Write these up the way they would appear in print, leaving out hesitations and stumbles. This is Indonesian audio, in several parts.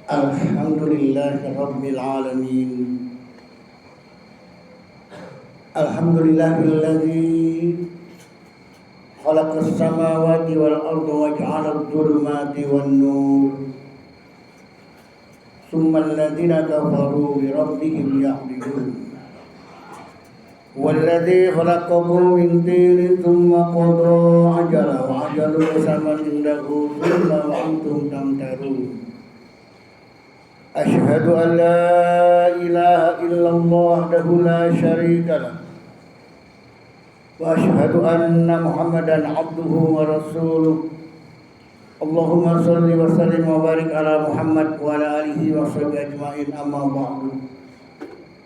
Alhamdulillahi Rabbil Alamin. Alhamdulillahilladzi khalaqas samawati wal arda wa ja'alal dhulumati wan nur. Tsummal ladzina kafaru bi rabbihim ya'dilun. Walladzi khalaqakum min tin tsumma qada ajala wa ajalun musamman indahu tsumma wa antum tamtarun. Asyhadu an la ilaha illallah wahdahu la syarika lah wa asyhadu anna Muhammadan abduhu wa rasuluh. Allahumma shalli wa sallim wa barik ala Muhammad wa ala alihi wa sahbihi ajma'in, amma ba'du.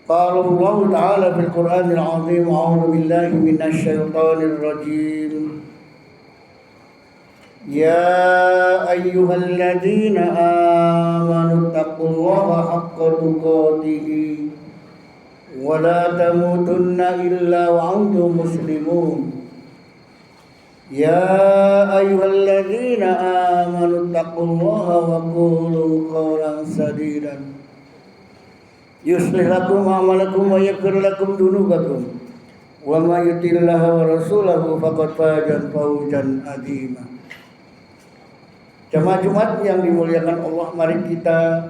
Qala Allah ta'ala fil Qur'anil 'azim, a'udzu billahi minasy syaithanir rajim. Ya ayyuhalladzina amanu taqullaha haqqa tuqatih wa la tamutunna illa wa antum muslimun. Ya ayyuhalladzina amanu taqullaha wa qulu qawlan sadidan yuslih lakum a'malakum wa yaghfir lakum dhunubakum wa may yuti'illaha wa rasulahu faqad faza fawzan 'azima. Jamaah Jumat yang dimuliakan Allah, mari kita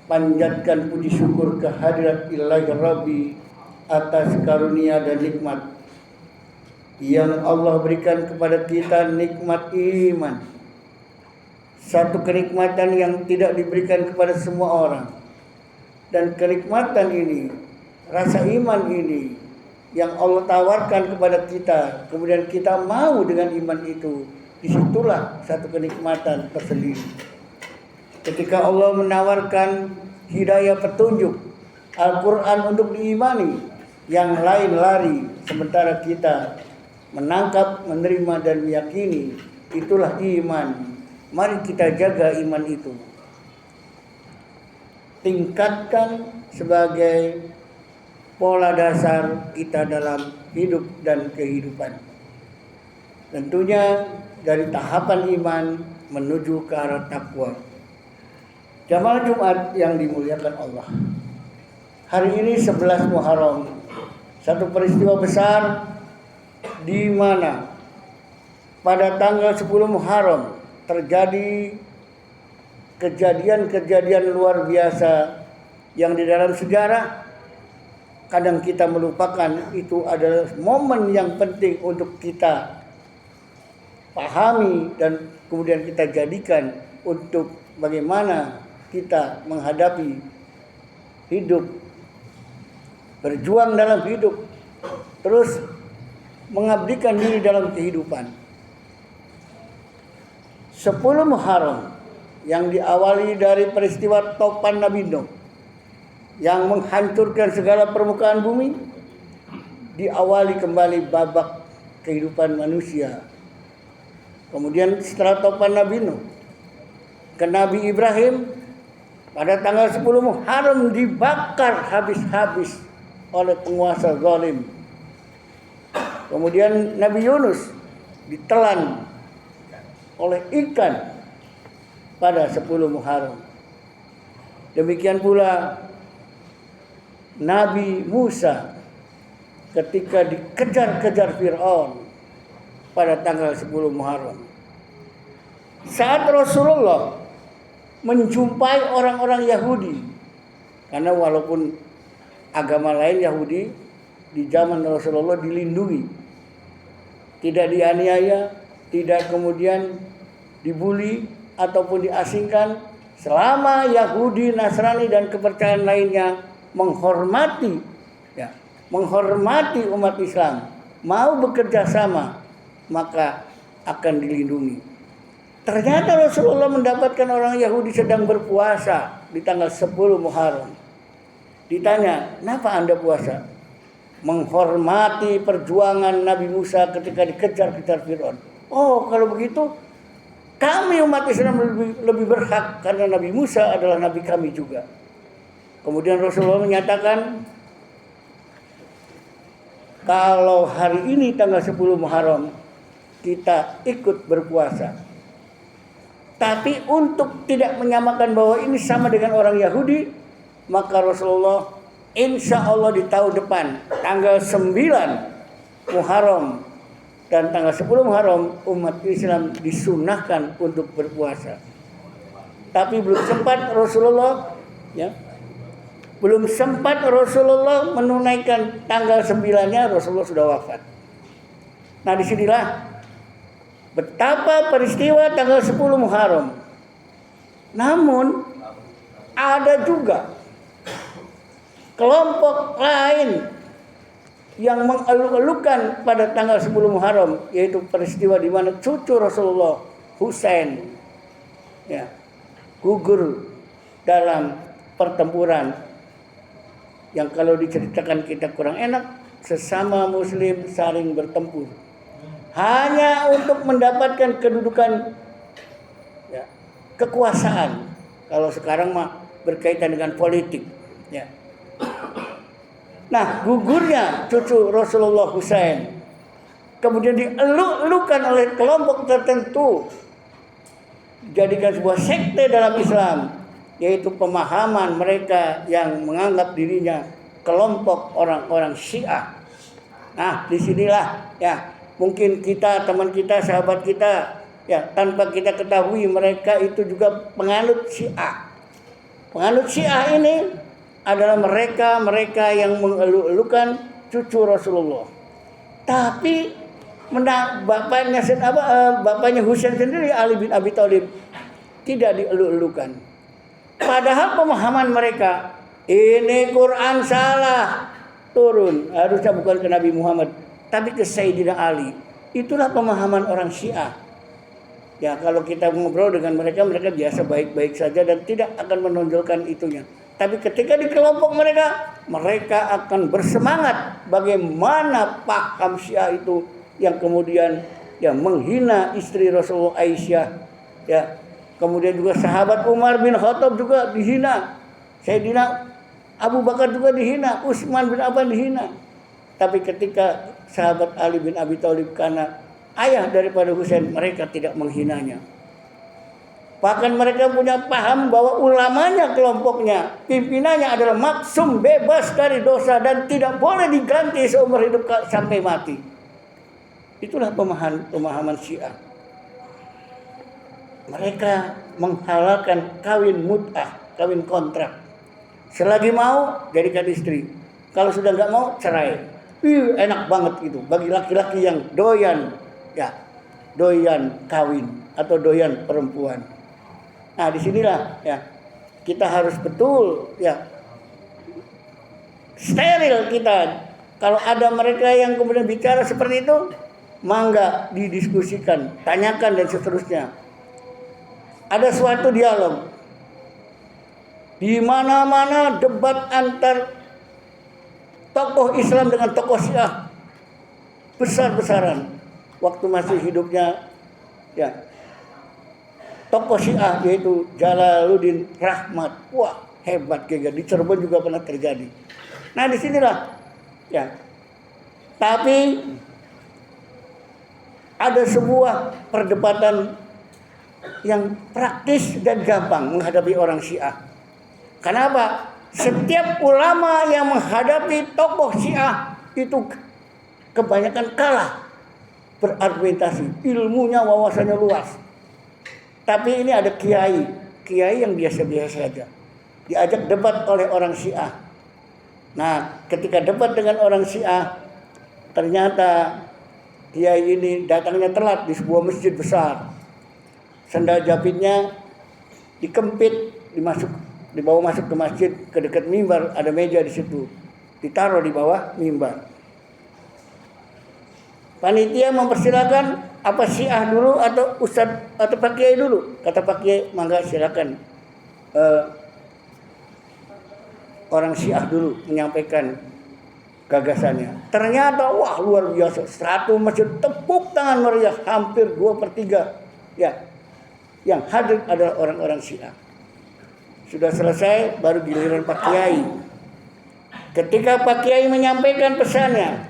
panjatkan puji syukur kehadirat Ilahi Rabbi atas karunia dan nikmat yang Allah berikan kepada kita, nikmat iman. Satu kenikmatan yang tidak diberikan kepada semua orang. Dan kenikmatan ini, rasa iman ini yang Allah tawarkan kepada kita, kemudian kita mau dengan iman itu. Disitulah satu kenikmatan tersendiri. Ketika Allah menawarkan hidayah petunjuk Al-Quran untuk diimani, yang lain lari, sementara kita menangkap, menerima dan meyakini. Itulah iman. Mari kita jaga iman itu, tingkatkan sebagai pola dasar kita dalam hidup dan kehidupan. Tentunya dari tahapan iman menuju ke arah takwa. Jamaah Jumat yang dimuliakan Allah, hari ini 11 Muharram, satu peristiwa besar di mana pada tanggal 10 Muharram terjadi kejadian-kejadian luar biasa yang di dalam sejarah kadang kita melupakan. Itu adalah momen yang penting untuk kita pahami dan kemudian kita jadikan untuk bagaimana kita menghadapi hidup, berjuang dalam hidup, terus mengabdikan diri dalam kehidupan. 10 Muharram yang diawali dari peristiwa topan Nabi Nuh yang menghancurkan segala permukaan bumi, diawali kembali babak kehidupan manusia. Kemudian setelah topan Nabi Nuh ke Nabi Ibrahim, pada tanggal 10 Muharram dibakar habis-habis oleh penguasa zalim. Kemudian Nabi Yunus ditelan oleh ikan pada 10 Muharram. Demikian pula Nabi Musa ketika dikejar-kejar Fir'aun pada tanggal 10 Muharram. Saat Rasulullah menjumpai orang-orang Yahudi, karena walaupun agama lain Yahudi di zaman Rasulullah dilindungi, tidak dianiaya, tidak kemudian dibuli ataupun diasingkan, selama Yahudi, Nasrani dan kepercayaan lainnya menghormati umat Islam, mau bekerja sama, maka akan dilindungi. Ternyata Rasulullah mendapatkan orang Yahudi sedang berpuasa di tanggal 10 Muharram. Ditanya, kenapa Anda puasa? Menghormati perjuangan Nabi Musa ketika dikejar-kejar Fir'aun. Oh, kalau begitu kami umat Islam lebih berhak karena Nabi Musa adalah Nabi kami juga. Kemudian Rasulullah menyatakan, kalau hari ini tanggal 10 Muharram kita ikut berpuasa, Tapi untuk tidak menyamakan bahwa ini sama dengan orang Yahudi, maka Rasulullah insya Allah di tahun depan tanggal 9 Muharram dan tanggal 10 Muharram umat Islam disunahkan untuk berpuasa. Tapi belum sempat Rasulullah menunaikan tanggal 9-nya, Rasulullah sudah wafat. Nah, disinilah betapa peristiwa tanggal 10 Muharram. Namun ada juga kelompok lain yang mengeluh-elukan pada tanggal 10 Muharram, yaitu peristiwa di mana cucu Rasulullah Husain gugur dalam pertempuran yang kalau diceritakan kita kurang enak, sesama muslim saling bertempur hanya untuk mendapatkan kedudukan kekuasaan. Kalau sekarang mah berkaitan dengan politik ya. Nah, gugurnya cucu Rasulullah Husain kemudian dieluk-elukan oleh kelompok tertentu, dijadikan sebuah sekte dalam Islam, yaitu pemahaman mereka yang menganggap dirinya kelompok orang-orang Syiah. Nah, disinilah mungkin kita, teman kita, sahabat kita tanpa kita ketahui mereka itu juga penganut Syiah. Penganut Syiah ini adalah mereka yang mengeluh-elukan cucu Rasulullah. Tapi bapaknya Husain sendiri, Ali bin Abi Thalib, tidak dielu-elukan. Padahal pemahaman mereka, ini Quran salah turun, harusnya bukan ke Nabi Muhammad, tapi ke Sayyidina Ali. Itulah pemahaman orang Syiah. Ya, kalau kita ngobrol dengan mereka biasa baik-baik saja dan tidak akan menonjolkan itunya. Tapi ketika di kelompok mereka akan bersemangat bagaimana paham Syiah itu yang kemudian menghina istri Rasulullah Aisyah. Kemudian juga sahabat Umar bin Khattab juga dihina. Sayyidina Abu Bakar juga dihina, Utsman bin Affan dihina. Tapi ketika sahabat Ali bin Abi Thalib karena ayah daripada Husain, mereka tidak menghinanya. Bahkan mereka punya paham bahwa ulamanya, kelompoknya, pimpinannya adalah maksum, bebas dari dosa dan tidak boleh diganti seumur hidup sampai mati. Itulah pemahaman Syiah. Mereka menghalalkan kawin mut'ah, kawin kontrak. Selagi mau jadikan istri, kalau sudah nggak mau cerai. Enak banget itu bagi laki-laki yang doyan kawin atau doyan perempuan. Nah, disinilah kita harus betul steril kita. Kalau ada mereka yang kemudian bicara seperti itu, mangga didiskusikan, tanyakan dan seterusnya. Ada suatu dialog di mana-mana, debat antar tokoh Islam dengan tokoh Syiah besar-besaran. Waktu masih hidupnya tokoh Syiah yaitu Jalaluddin Rahmat. Wah, hebat juga. Di Cirebon juga pernah terjadi. Nah, disinilah tapi ada sebuah perdebatan yang praktis dan gampang menghadapi orang Syiah. Kenapa? Setiap ulama yang menghadapi tokoh Syiah itu kebanyakan kalah berargumentasi, ilmunya, wawasannya luas. Tapi ini ada kiai yang biasa-biasa saja, diajak debat oleh orang Syiah. Nah, ketika debat dengan orang Syiah, ternyata kiai ini datangnya telat di sebuah masjid besar. Sendal jepitnya dikempit, dibawa masuk ke masjid, ke dekat mimbar, ada meja di situ, ditaruh di bawah mimbar. Panitia mempersilakan apa Syiah dulu atau ustaz atau Pak Kiai dulu. Kata Pak Kiai, mangga silakan orang Syiah dulu menyampaikan gagasannya. Ternyata wah, luar biasa, 100 masjid tepuk tangan meriah, hampir 2/3 yang hadir adalah orang-orang Syiah. Sudah selesai, baru giliran Pak Kiai. Ketika Pak Kiai menyampaikan pesannya,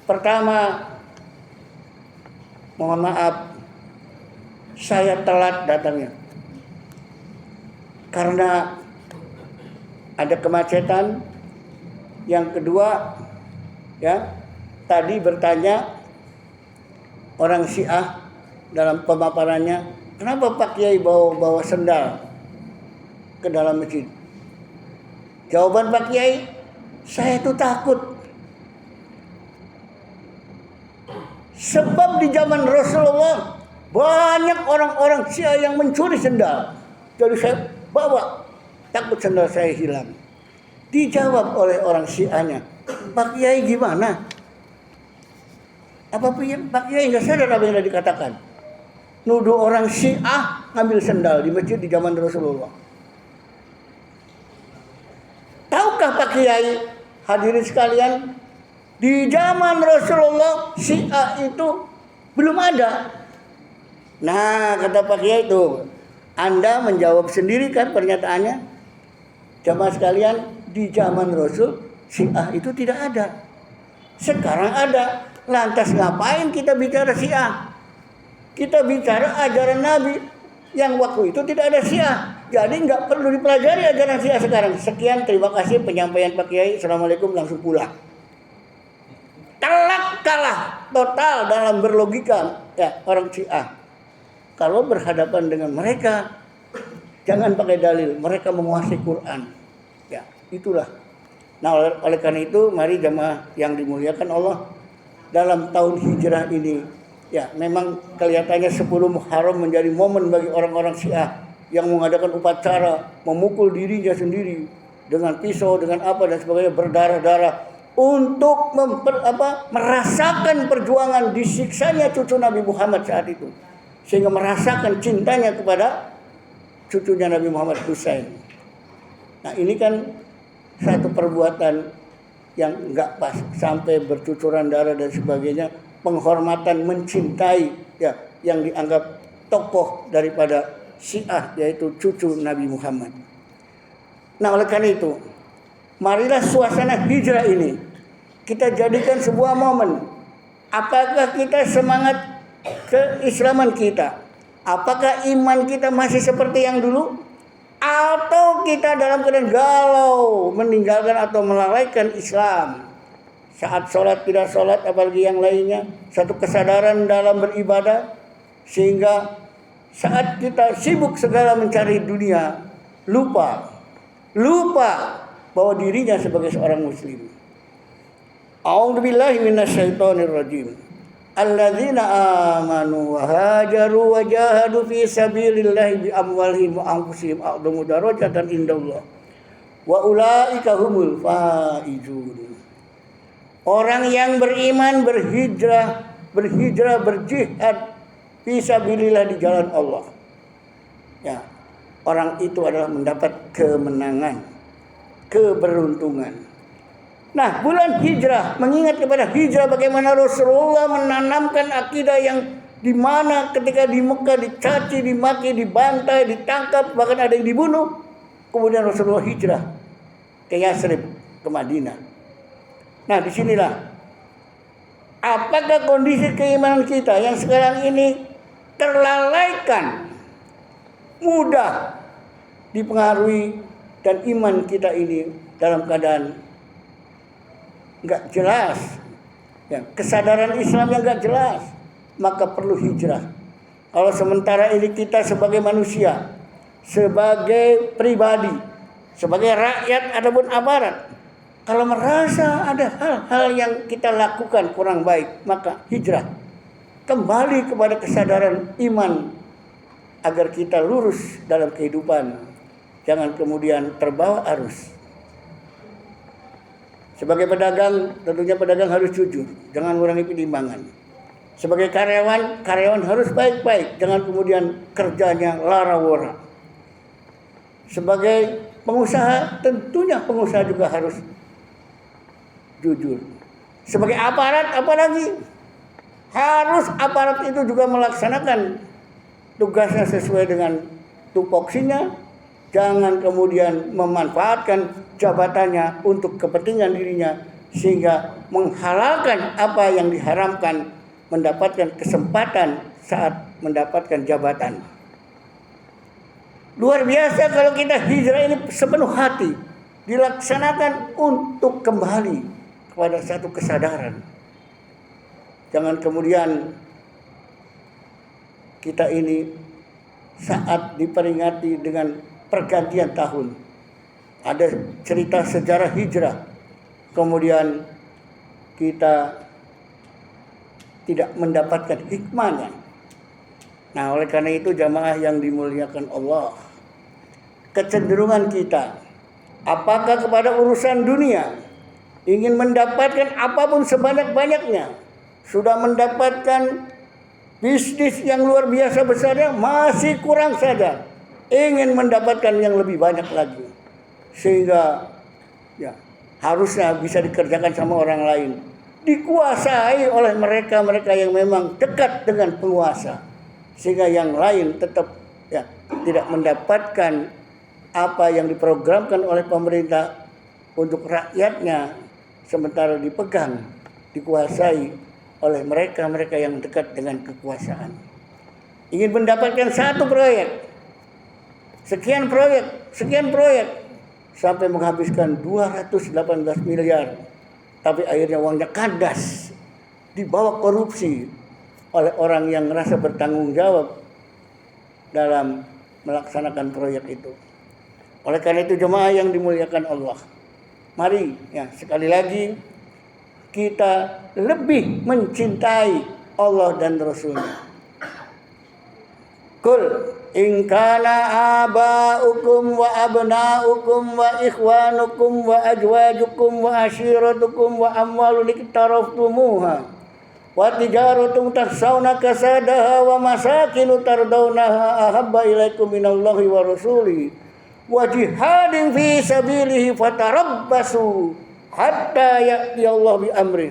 pertama, mohon maaf, saya telat datangnya karena ada kemacetan. Yang kedua, ya, tadi bertanya orang Syiah dalam pemaparannya, kenapa Pak Kiai bawa sendal ke dalam masjid? Jawaban Pak Kiai, saya itu takut. Sebab di zaman Rasulullah banyak orang-orang Syiah yang mencuri sendal. Jadi saya bawa, takut sendal saya hilang. Dijawab oleh orang Syiahnya, Pak Kiai gimana? Apa Pak Kiai nggak sadar apa yang dikatakan? Nuduh orang Syiah ngambil sendal di masjid di zaman Rasulullah. Tahukah Pak Kiai, hadirin sekalian, di zaman Rasulullah Syiah itu belum ada. Nah, kata Pak Kiai itu, Anda menjawab sendiri kan pernyataannya. Jamaah sekalian, di zaman Rasul Syiah itu tidak ada. Sekarang ada. Lantas ngapain kita bicara Syiah? Kita bicara ajaran Nabi yang waktu itu tidak ada Syiah. Jadi nggak perlu dipelajari ajaran Syiah sekarang. Sekian, terima kasih penyampaian Pak Kiai. Assalamualaikum, langsung pulang. Telak kalah total dalam berlogika ya orang Syiah. Kalau berhadapan dengan mereka, jangan pakai dalil. Mereka menguasai Quran. Ya, itulah. Nah, oleh karena itu, mari jamaah yang dimuliakan Allah, dalam tahun hijrah ini, ya memang kelihatannya 10 Muharram menjadi momen bagi orang-orang Syiah yang mengadakan upacara, memukul dirinya sendiri dengan pisau, dengan apa dan sebagainya, berdarah-darah untuk merasakan perjuangan disiksanya cucu Nabi Muhammad saat itu, sehingga merasakan cintanya kepada cucunya Nabi Muhammad Husain. Nah, ini kan satu perbuatan yang enggak pas, sampai bercucuran darah dan sebagainya, penghormatan, mencintai ya yang dianggap tokoh daripada Syiah, yaitu cucu Nabi Muhammad. Nah, oleh karena itu, marilah suasana hijrah ini kita jadikan sebuah momen. Apakah kita semangat keislaman kita? Apakah iman kita masih seperti yang dulu? Atau kita dalam keadaan galau, meninggalkan atau melalaikan Islam? Saat sholat tidak sholat, apalagi yang lainnya. Satu kesadaran dalam beribadah, sehingga saat kita sibuk segala mencari dunia, lupa bahwa dirinya sebagai seorang muslim. A'udzubillahi minasyaitonirrajim. Alladzina amanu wa hajaru wa jahadu fi sabilillahi bi amwalihim wa anfusihim a'dhamu darajatan indallah wa ulaika humul faizun. Orang yang beriman berhijrah berjihad fi sabilillah di jalan Allah. Ya, orang itu adalah mendapat kemenangan, keberuntungan. Nah, bulan hijrah mengingat kepada hijrah, bagaimana Rasulullah menanamkan akidah yang di mana ketika di Mekah dicaci, dimaki, dibantai, ditangkap, bahkan ada yang dibunuh. Kemudian Rasulullah hijrah ke Yathrib, ke Madinah. Nah, disinilah apakah kondisi keimanan kita yang sekarang ini terlalaikan, mudah dipengaruhi, dan iman kita ini dalam keadaan nggak jelas, ya, kesadaran Islam yang nggak jelas, maka perlu hijrah. Kalau sementara ini kita sebagai manusia, sebagai pribadi, sebagai rakyat ataupun aparat, kalau merasa ada hal-hal yang kita lakukan kurang baik, maka hijrah kembali kepada kesadaran iman agar kita lurus dalam kehidupan, jangan kemudian terbawa arus. Sebagai pedagang, tentunya pedagang harus jujur, jangan mengurangi penimbangan. Sebagai karyawan harus baik-baik, jangan kemudian kerjanya lara-wara. Sebagai pengusaha, tentunya pengusaha juga harus jujur. Sebagai aparat, apalagi harus aparat itu juga melaksanakan tugasnya sesuai dengan tupoksinya. Jangan kemudian memanfaatkan jabatannya untuk kepentingan dirinya, sehingga menghalalkan apa yang diharamkan, mendapatkan kesempatan saat mendapatkan jabatan. Luar biasa kalau kita hijrah ini sepenuh hati, dilaksanakan untuk kembali kepada satu kesadaran. Jangan kemudian kita ini saat diperingati dengan pergantian tahun, ada cerita sejarah hijrah, kemudian kita tidak mendapatkan hikmahnya. Nah, oleh karena itu jamaah yang dimuliakan Allah, kecenderungan kita apakah kepada urusan dunia, ingin mendapatkan apapun sebanyak-banyaknya, sudah mendapatkan bisnis yang luar biasa besarnya, masih kurang saja, ingin mendapatkan yang lebih banyak lagi, sehingga ya harusnya bisa dikerjakan sama orang lain, dikuasai oleh mereka yang memang dekat dengan penguasa, sehingga yang lain tetap ya tidak mendapatkan apa yang diprogramkan oleh pemerintah untuk rakyatnya, sementara dipegang, dikuasai oleh mereka yang dekat dengan kekuasaan. Ingin mendapatkan satu proyek, sekian proyek, sampai menghabiskan 218 miliar. Tapi akhirnya uangnya kandas, dibawa korupsi oleh orang yang merasa bertanggung jawab dalam melaksanakan proyek itu. Oleh karena itu jemaah yang dimuliakan Allah, mari ya sekali lagi kita lebih mencintai Allah dan Rasulnya. Kul in kana aba'ukum wa abna'ukum wa ikhwanukum wa azwajukum wa ashiratukum wa amwalun iktaraftumuha wa tijaratun takhshawna kasadaha wa masakinu tardawnaha ahabba ilaikum minallahi wa rasulihi wa jihadin fi sabilihi fatarabbasu hatta ya'ti Allah bi amri.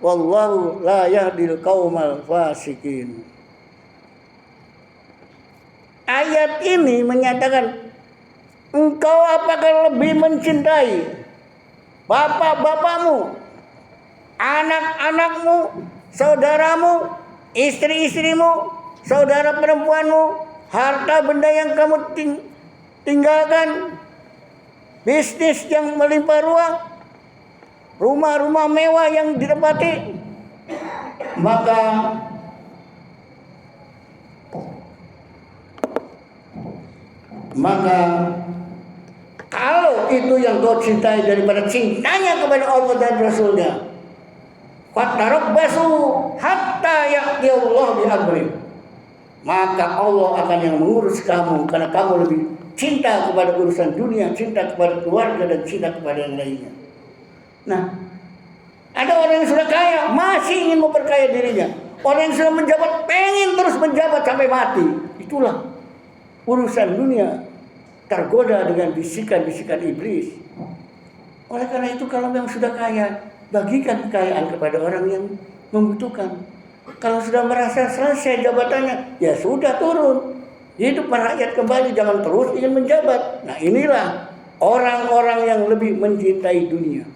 Wallahu la yahdil qaumal fasikin. Ayat ini menyatakan, engkau apakah lebih mencintai bapak-bapakmu, anak-anakmu, saudaramu, istri-istrimu, saudara perempuanmu, harta benda yang kamu tinggalkan, bisnis yang melimpah ruah, rumah-rumah mewah yang ditempati, maka kalau itu yang kau cintai daripada cintanya kepada Allah dan Rasulnya, fatarabbasu hatta ya'ti Allah bi amri, maka Allah akan yang mengurus kamu, karena kamu lebih cinta kepada urusan dunia, cinta kepada keluarga, dan cinta kepada yang lainnya. Nah, ada orang yang sudah kaya masih ingin memperkaya dirinya. Orang yang sudah menjabat pengen terus menjabat sampai mati. Itulah urusan dunia, tergoda dengan bisikan-bisikan iblis. Oleh karena itu kalau memang sudah kaya, bagikan kekayaan kepada orang yang membutuhkan. Kalau sudah merasa selesai jabatannya, ya sudah turun. Hidup merakyat kembali, jangan terus ingin menjabat. Nah, inilah orang-orang yang lebih mencintai dunia.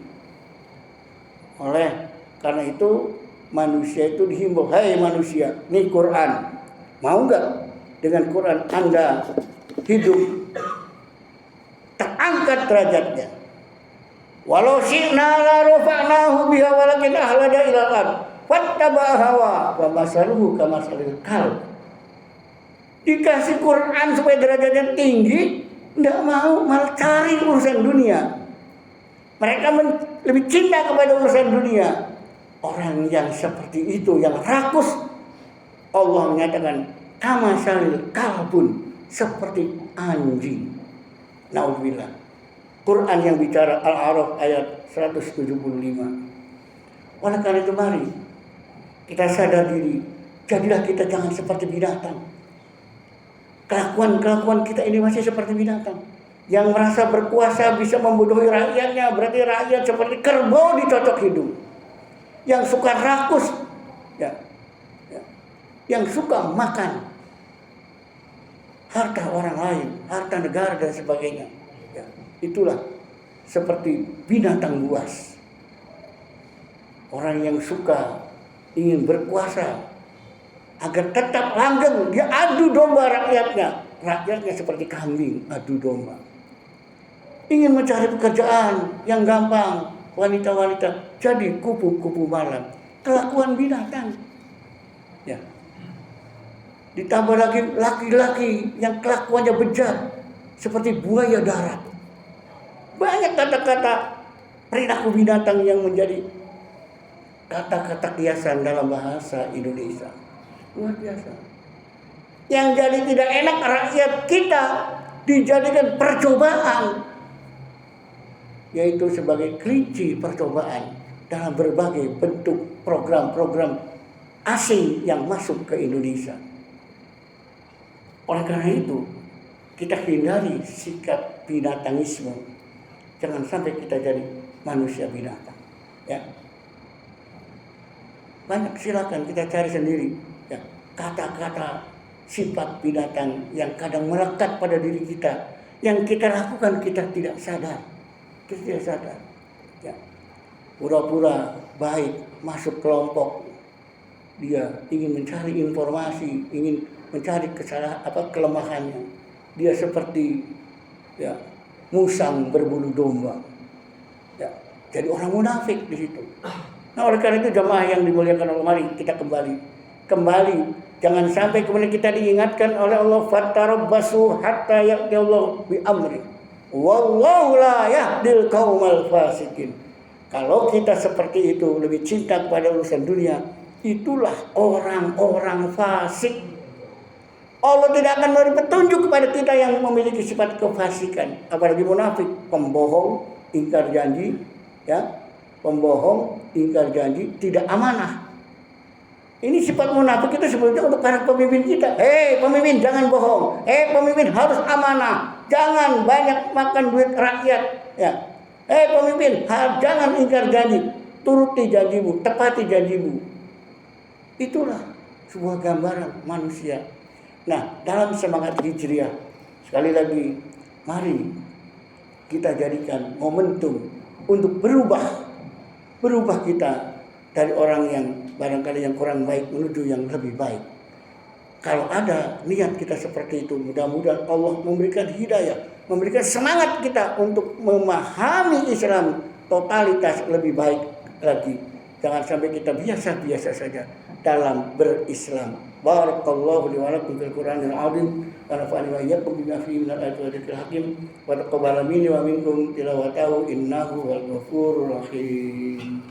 Oleh karena itu manusia itu dihimbau, hai manusia, ini Quran, mau enggak dengan Quran Anda hidup terangkat derajatnya? Walau syi'na la rafa'nahu biha walakin ahlada ilal ard fattaba'a hawa wa masaluhu kamasalil kalb. Dikasih Quran supaya derajatnya tinggi, enggak mau, malah cari urusan dunia. Mereka lebih cinta kepada urusan dunia. Orang yang seperti itu, yang rakus, Allah menyatakan kamasalil kalbun, seperti anjing. Naudzubillah. Quran yang bicara Al-A'raf ayat 175. Oleh karena itu mari kita sadar diri, jadilah kita jangan seperti binatang. Kelakuan kita ini masih seperti binatang. Yang merasa berkuasa bisa membodohi rakyatnya, berarti rakyat seperti kerbau dicocok hidung. Yang suka rakus, yang suka makan harta orang lain, harta negara dan sebagainya. Ya, itulah seperti binatang buas. Orang yang suka ingin berkuasa agar tetap langgeng. Dia adu domba rakyatnya. Rakyatnya seperti kambing adu domba. Ingin mencari pekerjaan yang gampang. Wanita-wanita jadi kupu-kupu malam. Kelakuan binatang. Ya. Ditambah lagi laki-laki yang kelakuannya bejat seperti buaya darat. Banyak kata-kata perilaku binatang yang menjadi kata-kata kiasan dalam bahasa Indonesia. Luar biasa. Yang jadi tidak enak rakyat kita dijadikan percobaan, yaitu sebagai kelinci percobaan dalam berbagai bentuk program-program asing yang masuk ke Indonesia. Oleh karena itu, kita hindari sikap binatangisme. Jangan sampai kita jadi manusia binatang. Ya. Banyak, silakan kita cari sendiri. Ya. Kata-kata sifat binatang yang kadang melekat pada diri kita, yang kita lakukan kita tidak sadar. Kita tidak sadar. Ya. Pura-pura baik, masuk kelompok. Dia ingin mencari informasi, ingin mencari kelemahannya. Dia seperti ya, musang berbulu domba. Ya, jadi orang munafik di situ. Nah, oleh karena itu jemaah yang dimuliakan Allah, mari kita kembali. Jangan sampai kemudian kita diingatkan oleh Allah, fatarabbasu hatta ya'ti Allah bi amri. Wallahu la yahdil qaumal fasikin. Kalau kita seperti itu, lebih cinta kepada urusan dunia, itulah orang-orang fasik. Allah tidak akan memberi petunjuk kepada kita yang memiliki sifat kefasikan, apalagi munafik, pembohong, ingkar janji, ya, pembohong, ingkar janji, tidak amanah. Ini sifat munafik itu sebetulnya untuk para pemimpin kita. Pemimpin jangan bohong. Pemimpin harus amanah. Jangan banyak makan duit rakyat. Ya. Pemimpin jangan ingkar janji. Turuti janjimu, tepati janjimu. Itulah sebuah gambaran manusia. Nah, dalam semangat Hijriah, sekali lagi, mari kita jadikan momentum untuk berubah kita dari orang yang barangkali yang kurang baik menuju yang lebih baik. Kalau ada niat kita seperti itu, mudah-mudahan Allah memberikan hidayah, memberikan semangat kita untuk memahami Islam totalitas lebih baik lagi. Jangan sampai kita biasa-biasa saja dalam berislam. Barakallahu li wa lakum fil Qur'anil azim wa nafa'ani wa iyyakum bima fihi minal ayati wa dzikril hakim wa taqabbal minni wa minkum tilawatahu innahu wal ghafurur rahim.